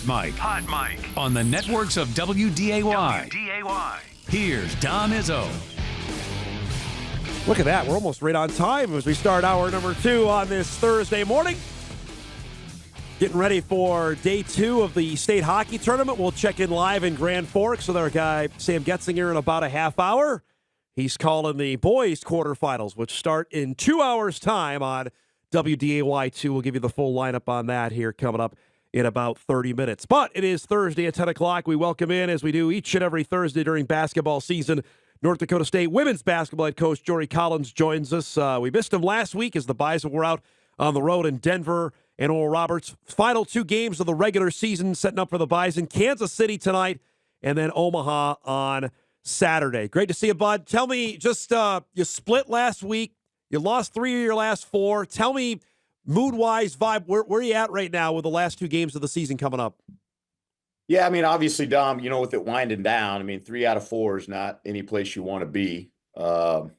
Mike. On the networks of WDAY. Here's Dom Izzo. Look at that. We're almost right on time as we start hour number 2 on this Thursday morning. Getting ready for day 2 of the state hockey tournament. We'll check in live in Grand Forks with our guy Sam Getzinger in about a half hour. He's calling the boys quarterfinals, which start in 2 hours' time on WDAY2. We'll give you the full lineup on that here coming up in about 30 minutes. But it is Thursday at 10 o'clock. We welcome in, as we do each and every Thursday during basketball season, North Dakota State women's basketball head coach Jory Collins joins us. We missed him last week as the Bison were out on the road in Denver and Oral Roberts. Final 2 games of the regular season setting up for the Bison. Kansas City tonight and then Omaha on Saturday. Great to see you, bud. Tell me, just you split last week. You lost 3 of your last 4. Tell me, mood-wise, vibe, where are you at right now with the last 2 games of the season coming up? Yeah, I mean, obviously, Dom, with it winding down, 3 out of 4 is not any place you want to be. For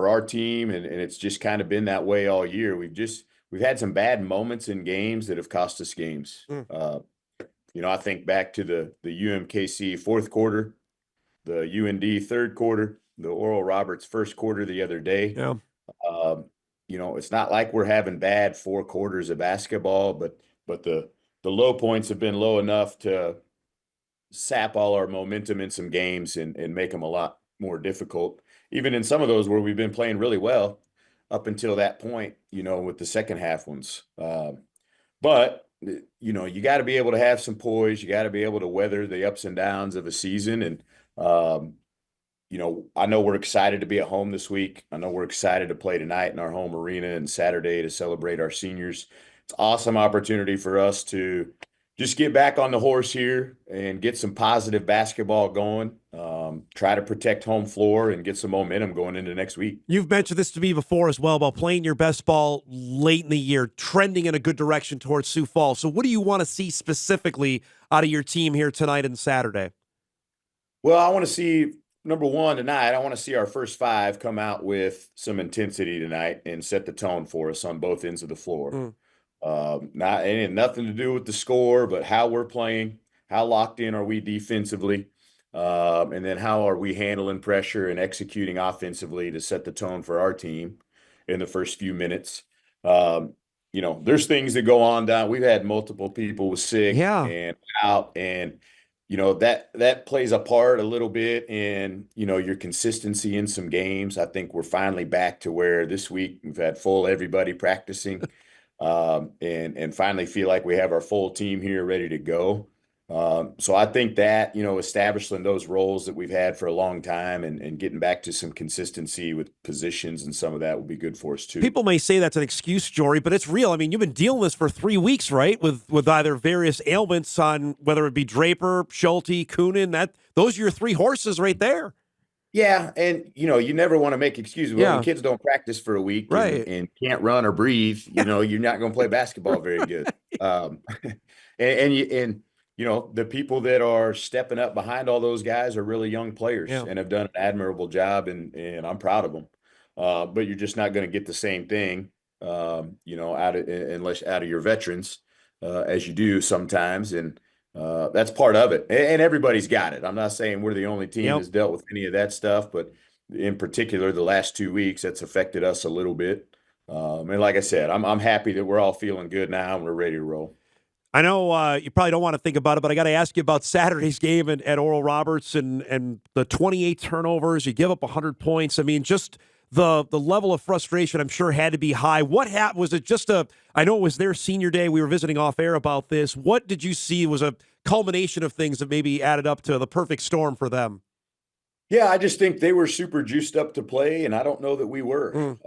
our team, and it's just kind of been that way all year. We've had some bad moments in games that have cost us games. I think back to the UMKC fourth quarter, the UND third quarter, the Oral Roberts first quarter the other day. Yeah. It's not like we're having bad 4 quarters of basketball, but the low points have been low enough to sap all our momentum in some games and make them a lot more difficult. Even in some of those where we've been playing really well up until that point, with the second half ones. But you got to be able to have some poise. You got to be able to weather the ups and downs of a season. And, I know we're excited to be at home this week. I know we're excited to play tonight in our home arena and Saturday to celebrate our seniors. It's an awesome opportunity for us to just get back on the horse here and get some positive basketball going, try to protect home floor and get some momentum going into next week. You've mentioned this to me before as well about playing your best ball late in the year, trending in a good direction towards Sioux Falls. So what do you want to see specifically out of your team here tonight and Saturday? Well, I want to see, number one, tonight, I want to see our first 5 come out with some intensity tonight and set the tone for us on both ends of the floor. It had nothing to do with the score, but how we're playing, how locked in are we defensively, and then how are we handling pressure and executing offensively to set the tone for our team in the first few minutes. There's things that go on down. We've had multiple people with sick and out, and that plays a part a little bit in your consistency in some games. I think we're finally back to where this week we've had full everybody practicing. And finally feel like we have our full team here ready to go. So I think that, establishing those roles that we've had for a long time and getting back to some consistency with positions and some of that will be good for us too. People may say that's an excuse, Jory, but it's real. You've been dealing with this for 3 weeks, right? With either various ailments on whether it be Draper, Schulte, Coonan, those are your 3 horses right there. Yeah, and you never want to make excuses. Well, when kids don't practice for a week and can't run or breathe, you're not going to play basketball very good. The people that are stepping up behind all those guys are really young players and have done an admirable job, and I'm proud of them. But you're just not going to get the same thing, unless out of your veterans, as you do sometimes, and that's part of it. And everybody's got it. I'm not saying we're the only team that's dealt with any of that stuff, but in particular, the last 2 weeks, that's affected us a little bit. And like I said, I'm happy that we're all feeling good now and we're ready to roll. I know you probably don't want to think about it, but I got to ask you about Saturday's game at Oral Roberts and the 28 turnovers. You give up 100 points. Just the level of frustration, I'm sure, had to be high. What happened? Was it just I know it was their senior day. We were visiting off air about this. What did you see was a culmination of things that maybe added up to the perfect storm for them? Yeah, I just think they were super juiced up to play, and I don't know that we were.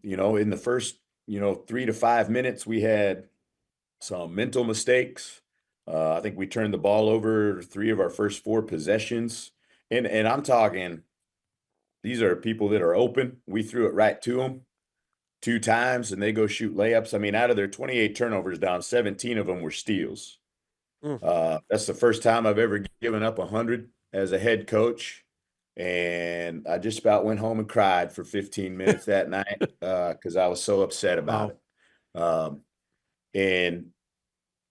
In the first, 3 to 5 minutes, we had some mental mistakes. I think we turned the ball over 3 of our first 4 possessions. And I'm talking, these are people that are open. We threw it right to them 2 times, and they go shoot layups. Out of their 28 turnovers down, 17 of them were steals. That's the first time I've ever given up 100 as a head coach. And I just about went home and cried for 15 minutes that night because I was so upset about it. And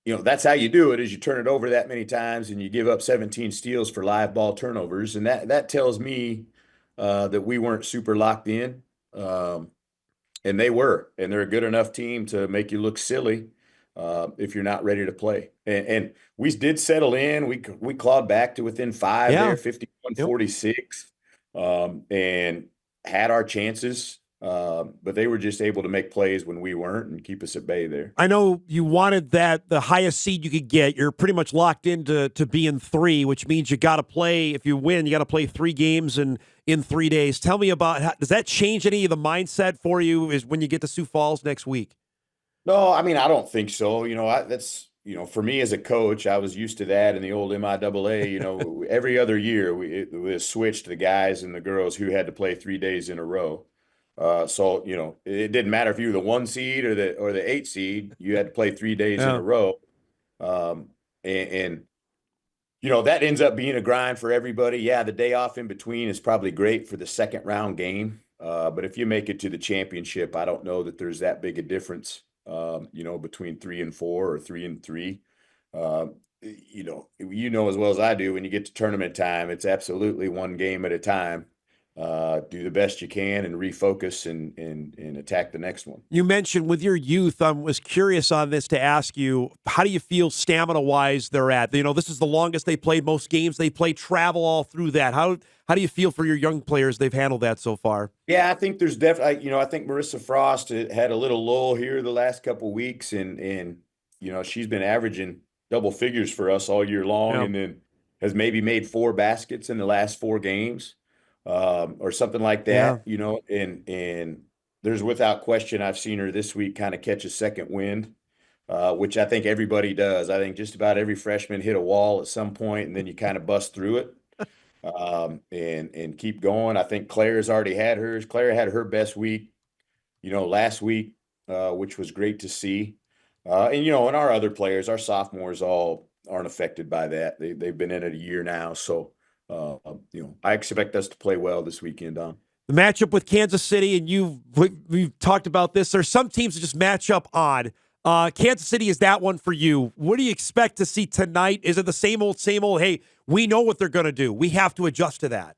that's how you do it is you turn it over that many times and you give up 17 steals for live ball turnovers. And that tells me that we weren't super locked in. Um, and they were, and they're a good enough team to make you look silly if you're not ready to play. And we did settle in. We clawed back to within 5 Yeah. there, 51 Yep. 46, and had our chances. But they were just able to make plays when we weren't and keep us at bay there. I know you wanted the highest seed you could get. You're pretty much locked into being 3, which means you got to play. If you win, you got to play 3 games in 3 days. Tell me about does that change any of the mindset for you? Is when you get to Sioux Falls next week? No, I mean I don't think so. That's for me as a coach, I was used to that in the old MIAA. Every other year it was switched the guys and the girls who had to play 3 days in a row. So it didn't matter if you were the 1 seed or the 8 seed, you had to play 3 days in Yeah. a row. Um, and that ends up being a grind for everybody. Yeah, the day off in between is probably great for the second round game. But if you make it to the championship, I don't know that there's that big a difference, between 3 and 4 or 3 and 3. As well as I do, when you get to tournament time, it's absolutely one game at a time. Do the best you can and refocus and attack the next one. You mentioned with your youth, I was curious on this to ask you, how do you feel stamina-wise they're at? This is the longest they played, most games they played, travel all through that. How do you feel for your young players? They've handled that so far. Yeah, I think there's definitely, I think Marissa Frost had a little lull here the last couple weeks, and she's been averaging double figures for us all year long, Yeah. and then has maybe made 4 baskets in the last 4 games, or something like Yeah. that. And there's without question I've seen her this week kind of catch a second wind, which I think everybody does. I think just about every freshman hit a wall at some point, and then you kind of bust through it and keep going. I think Claire's already had hers. Claire had her best week, last week, which was great to see. And our other players, our sophomores, all aren't affected by that. They've been in it a year now, so I expect us to play well this weekend, Don. The matchup with Kansas City, and we've talked about this. There's some teams that just match up odd. Kansas City is that one for you. What do you expect to see tonight? Is it the same old, hey, we know what they're going to do. We have to adjust to that.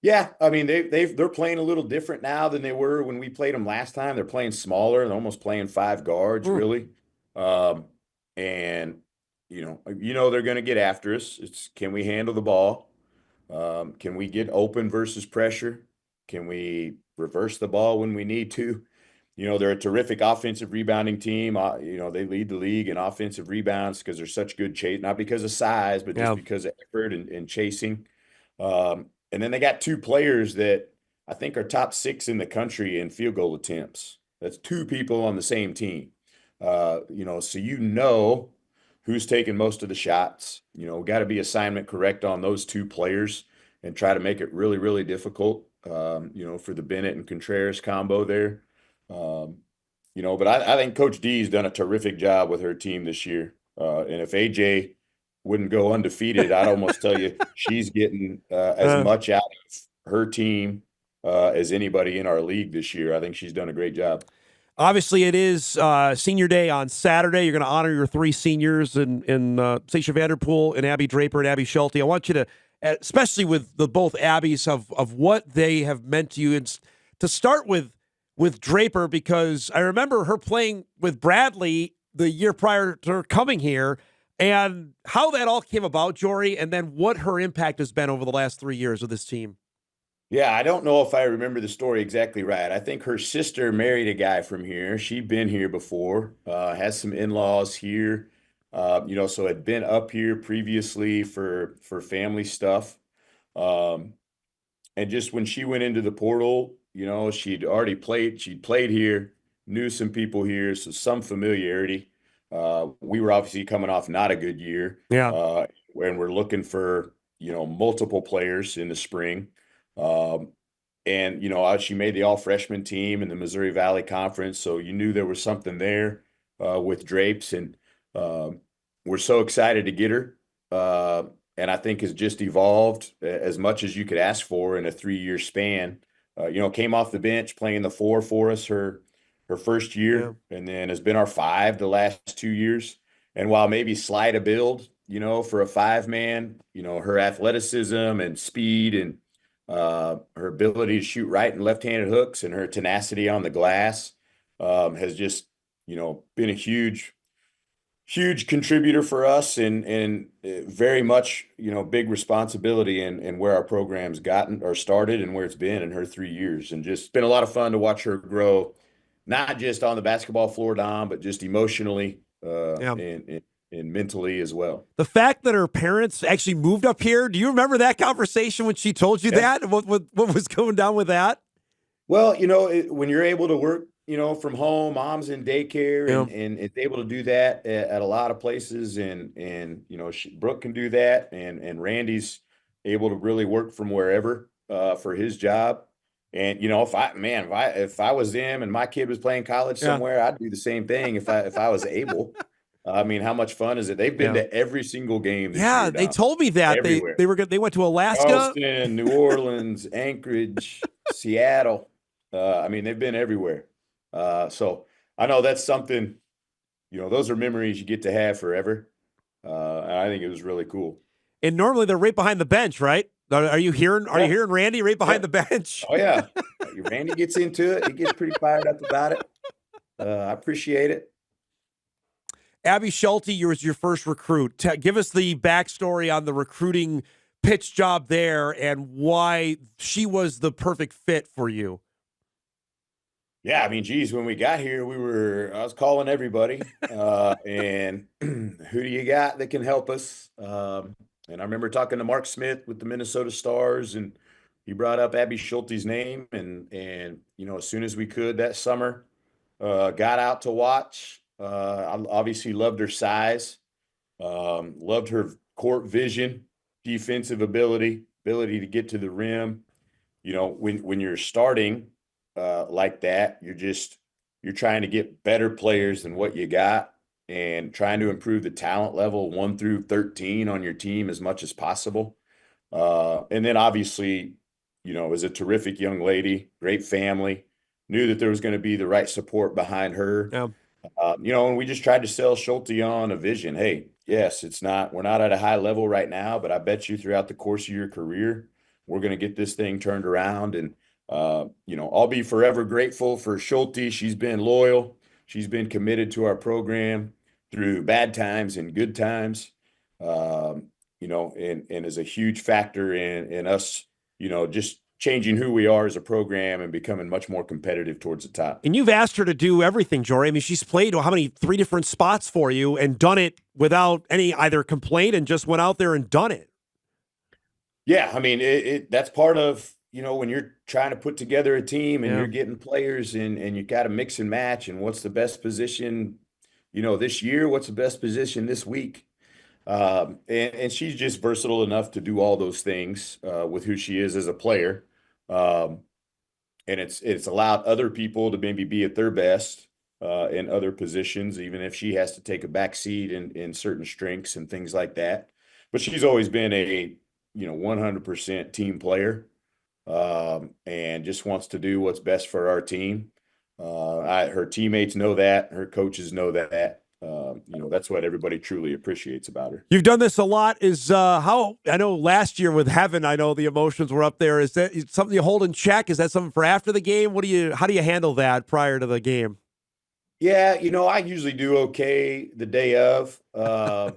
Yeah, I mean they're playing a little different now than they were when we played them last time. They're playing smaller and almost playing 5 guards really, and they're going to get after us. It's can we handle the ball? Can we get open versus pressure? Can we reverse the ball when we need to? They're a terrific offensive rebounding team. They lead the league in offensive rebounds because they're such good chase, not because of size, but just because of effort and chasing. And then they got 2 players that I think are top 6 in the country in field goal attempts. That's 2 people on the same team. So who's taking most of the shots. Got to be assignment correct on those 2 players and try to make it really, really difficult, for the Bennett and Contreras combo there. But I think Coach D's done a terrific job with her team this year. And if AJ wouldn't go undefeated, I'd almost tell you she's getting as much out of her team as anybody in our league this year. I think she's done a great job. Obviously, it is senior day on Saturday. You're going to honor your 3 seniors in Stacia Vanderpool and Abby Draper and Abby Schulte. I want you to, especially with the both Abbies, of what they have meant to you. And to start with Draper, because I remember her playing with Bradley the year prior to her coming here, and how that all came about, Jory, and then what her impact has been over the last 3 years of this team. Yeah, I don't know if I remember the story exactly right. I think her sister married a guy from here. She'd been here before, has some in-laws here, so had been up here previously for family stuff. Um, and just when she went into the portal, she'd played here, knew some people here, so some familiarity. We were obviously coming off not a good year. Yeah. And we're looking for, multiple players in the spring. And she made the all freshman team in the Missouri Valley Conference, so you knew there was something there with Drapes, and we're so excited to get her. And I think has just evolved as much as you could ask for in a 3-year span. Came off the bench playing the 4 for us her first year, and then has been our 5 the last 2 years. And while maybe slight a build, for a 5-man, her athleticism and speed and her ability to shoot right and left-handed hooks and her tenacity on the glass has just, been a huge contributor for us and very much, big responsibility in where our program's gotten or started and where it's been in her 3 years. And just been a lot of fun to watch her grow, not just on the basketball floor, Dom, but just emotionally Yeah. and mentally as well. The fact that her parents actually moved up here, do you remember that conversation when she told you that? What was going down with that? Well, when you're able to work, from home, mom's in daycare Yeah. and it's able to do that at a lot of places. And Brooke can do that. And Randy's able to really work from wherever for his job. And, if I was them and my kid was playing college Yeah. somewhere, I'd do the same thing if I was able. I mean, how much fun is it? They've been to every single game this year. They told me that Everywhere. they went to Alaska, Charleston, New Orleans, Anchorage, Seattle. I mean, they've been everywhere. So I know that's something, those are memories you get to have forever. And I think it was really cool. and normally they're right behind the bench, right? Are you hearing Randy right behind the bench? Oh yeah. Randy gets into it. He gets pretty fired up about it. I appreciate it. Abby Schulte, you was your first recruit. Give us the backstory on the recruiting pitch job there and why she was the perfect fit for you. Yeah, I mean, geez, when we got here, I was calling everybody, and who do you got that can help us? And I remember talking to Mark Smith with the Minnesota Stars, and he brought up Abby Schulte's name, and as soon as we could that summer, got out to watch. I obviously loved her size, loved her court vision, defensive ability to get to the rim. When you're starting like that, you're trying to get better players than what you got and trying to improve the talent level 1 through 13 on your team as much as possible. And then obviously, as a terrific young lady, great family, knew that there was going to be the right support behind her. Yeah. And we just tried to sell Schulte on a vision. Hey, yes, we're not at a high level right now, but I bet you throughout the course of your career, we're going to get this thing turned around. And, I'll be forever grateful for Schulte. She's been loyal. She's been committed to our program through bad times and good times, and is a huge factor in us, just changing who we are as a program and becoming much more competitive towards the top. And you've asked her to do everything, Jory. I mean, she's played 3 different spots for you and done it without any either complaint and just went out there and done it. Yeah, I mean, that's part of, when you're trying to put together a team and you're getting players and you got to mix and match and what's the best position, this year, what's the best position this week. And she's just versatile enough to do all those things with who she is as a player. And it's allowed other people to maybe be at their best in other positions, even if she has to take a back seat in certain strengths and things like that. But she's always been a 100% team player and just wants to do what's best for our team. Her teammates know that. Her coaches know that. That's what everybody truly appreciates about her. You've done this a lot. How I know last year with Heaven, I know the emotions were up there. Is that something you hold in check? Is that something for after the game? How do you handle that prior to the game? Yeah, I usually do okay the day of. I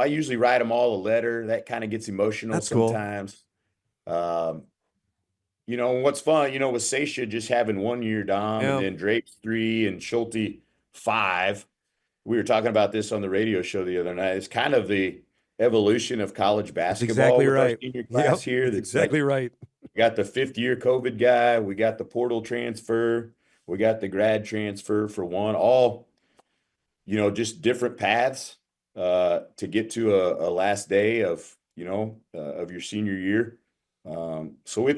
usually write them all a letter. That kind of gets emotional sometimes. Cool. What's fun, with Seisha just having 1 year, Dom, and then Drape's 3 and Schulte 5. We were talking about this on the radio show the other night. It's kind of the evolution of college basketball. That's exactly right. Our senior class here. That's exactly right. We got the 5th-year COVID guy. We got the portal transfer. We got the grad transfer for one. All, just different paths to get to a last day of your senior year. So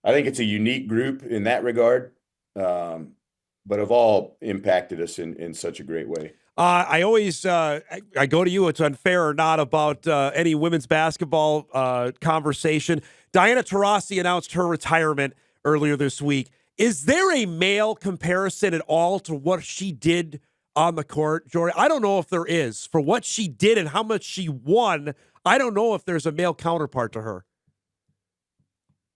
I think it's a unique group in that regard, but have all impacted us in such a great way. I always I go to you. It's unfair or not about any women's basketball conversation. Diana Taurasi announced her retirement earlier this week. Is there a male comparison at all to what she did on the court, Jory. I don't know if there is. For what she did and how much she won, I don't know if there's a male counterpart to her.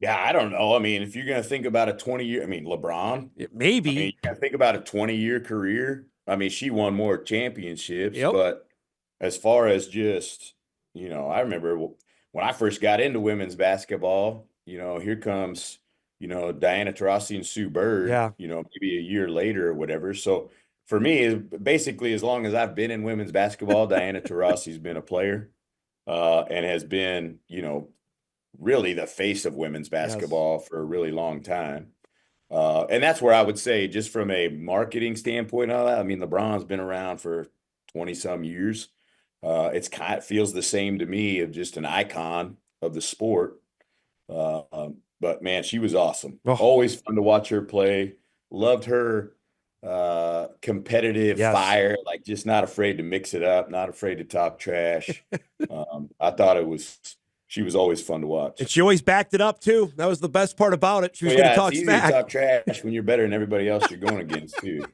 Yeah, I don't know. I mean, if you're going to think about a 20-year, I mean, LeBron. Maybe. I mean, you got to think about a 20-year career. I mean, she won more championships, Yep. but as far as just, I remember when I first got into women's basketball, here comes, Diana Taurasi and Sue Bird, Yeah. Maybe a year later or whatever. So for me, basically, as long as I've been in women's basketball, Diana Taurasi's been a player and has been, really the face of women's basketball for a really long time. And that's where I would say, just from a marketing standpoint, I mean, LeBron's been around for 20 some years. It feels the same to me, of just an icon of the sport. But man, she was awesome. Oh. Always fun to watch her play. Loved her competitive fire, like just not afraid to mix it up, not afraid to talk trash. I thought she was always fun to watch. And she always backed it up, too. That was the best part about it. She was going to talk smack. It's easy to talk trash when you're better than everybody else you're going against, too.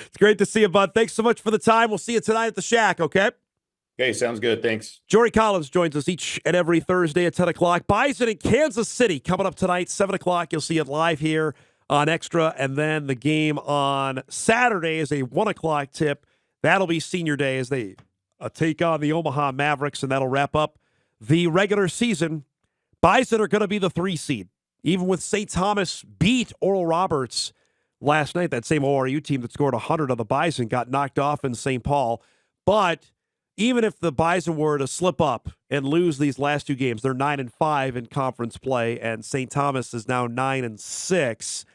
It's great to see you, bud. Thanks so much for the time. We'll see you tonight at the Shack, okay? Okay, sounds good. Thanks. Jory Collins joins us each and every Thursday at 10 o'clock. Bison in Kansas City coming up tonight, 7 o'clock. You'll see it live here on Extra. And then the game on Saturday is a 1 o'clock tip. That'll be senior day as they take on the Omaha Mavericks, and that'll wrap up the regular season. Bison are going to be the 3 seed. Even with St. Thomas beat Oral Roberts last night, that same ORU team that scored 100 on the Bison got knocked off in St. Paul. But even if the Bison were to slip up and lose these last 2 games, they're 9-5 in conference play, and St. Thomas is now 9-6.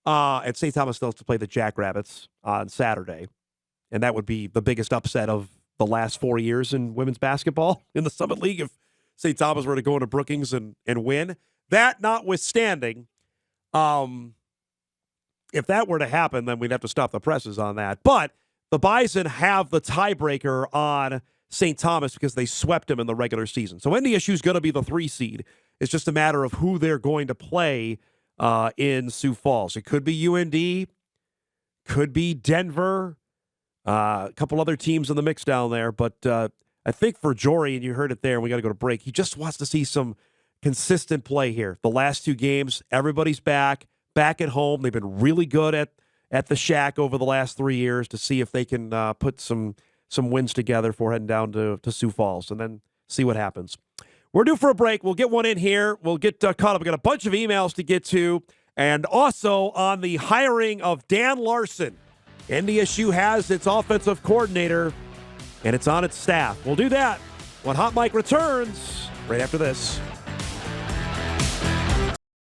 And St. Thomas still has to play the Jackrabbits on Saturday. And that would be the biggest upset of the last 4 years in women's basketball in the Summit League if St. Thomas were to go into Brookings and win. That notwithstanding, if that were to happen, then we'd have to stop the presses on that. But the Bison have the tiebreaker on St. Thomas because they swept them in the regular season. So NDSU is going to be the 3 seed. It's just a matter of who they're going to play in Sioux Falls. It could be UND, could be Denver, a couple other teams in the mix down there. But I think for Jory, and you heard it there, and we got to go to break, he just wants to see some consistent play here. The last 2 games, everybody's back at home. They've been really good at the Shack over the last 3 years to see if they can put some wins together for heading down to Sioux Falls and then see what happens. We're due for a break. We'll get one in here. We'll get caught up. We got a bunch of emails to get to, and also on the hiring of Dan Larson. NDSU has its offensive coordinator, and it's on its staff. We'll do that when Hot Mike returns right after this.